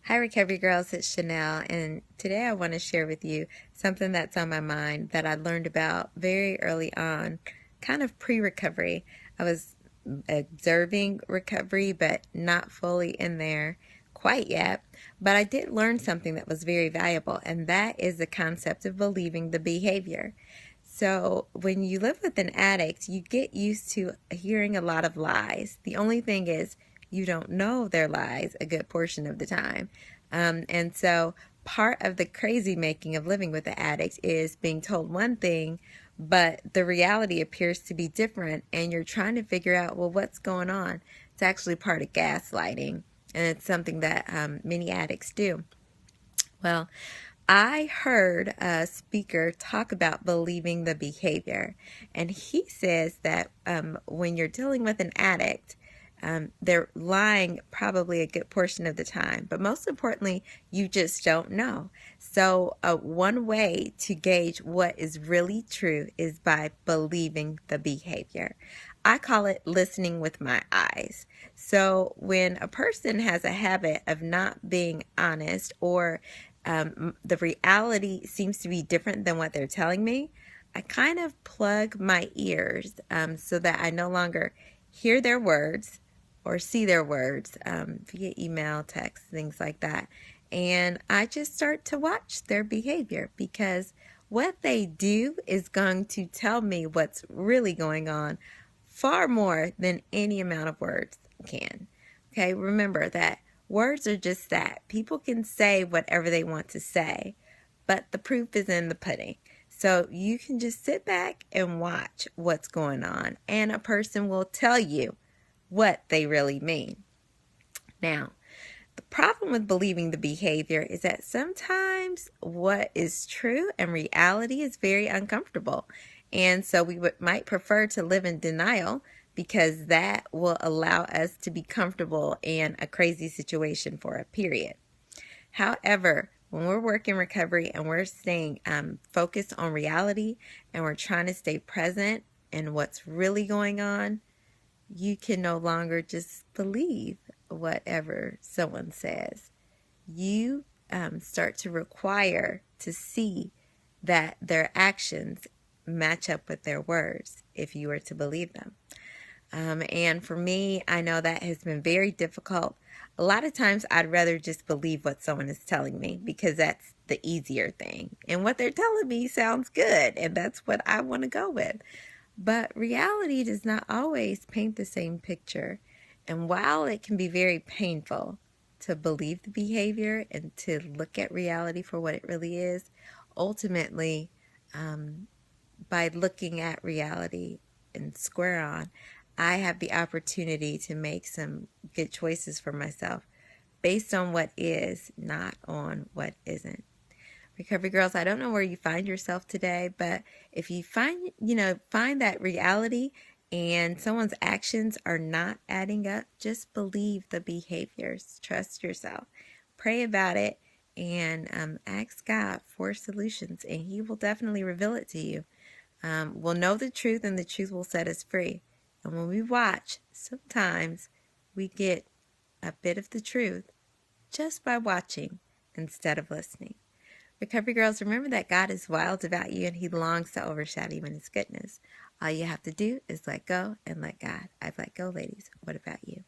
Hi, Recovery Girls, it's Chenille, and today I want to share with you something that's on my mind that I learned about very early on, kind of pre-recovery. I was observing recovery, but not fully in there quite yet. But I did learn something that was very valuable, and that is the concept of believing the behavior. So when you live with an addict, you get used to hearing a lot of lies. The only thing is, you don't know their lies a good portion of the time. And so part of the crazy making of living with the addict is being told one thing, but the reality appears to be different, and you're trying to figure out, well, what's going on? It's actually part of gaslighting, and it's something that many addicts do. Well, I heard a speaker talk about believing the behavior, and he says that when you're dealing with an addict, they're lying probably a good portion of the time, but most importantly, you just don't know. So one way to gauge what is really true is by believing the behavior. I call it listening with my eyes. So when a person has a habit of not being honest, or the reality seems to be different than what they're telling me, I kind of plug my ears so that I no longer hear their words or see their words via email, text, things like that. And I just start to watch their behavior, because what they do is going to tell me what's really going on far more than any amount of words can. Okay, remember that words are just that. People can say whatever they want to say, but the proof is in the pudding. So you can just sit back and watch what's going on, and a person will tell you what they really mean. Now, the problem with believing the behavior is that sometimes what is true and reality is very uncomfortable. And so we might prefer to live in denial, because that will allow us to be comfortable in a crazy situation for a period. However, when we're working recovery and we're staying focused on reality, and we're trying to stay present in what's really going on, you can no longer just believe whatever someone says. You start to require to see that their actions match up with their words if you were to believe them. And for me, I know that has been very difficult. A lot of times I'd rather just believe what someone is telling me, because that's the easier thing. And what they're telling me sounds good, and that's what I want to go with. But reality does not always paint the same picture. And while it can be very painful to believe the behavior and to look at reality for what it really is, ultimately, by looking at reality and square on, I have the opportunity to make some good choices for myself based on what is, not on what isn't. Recovery Girls, I don't know where you find yourself today, but if you find that reality and someone's actions are not adding up, just believe the behaviors. Trust yourself. Pray about it, and ask God for solutions, and He will definitely reveal it to you. We'll know the truth, and the truth will set us free. And when we watch, sometimes we get a bit of the truth just by watching instead of listening. Recovery Girls, remember that God is wild about you, and He longs to overshadow you in His goodness. All you have to do is let go and let God. I've let go, ladies. What about you?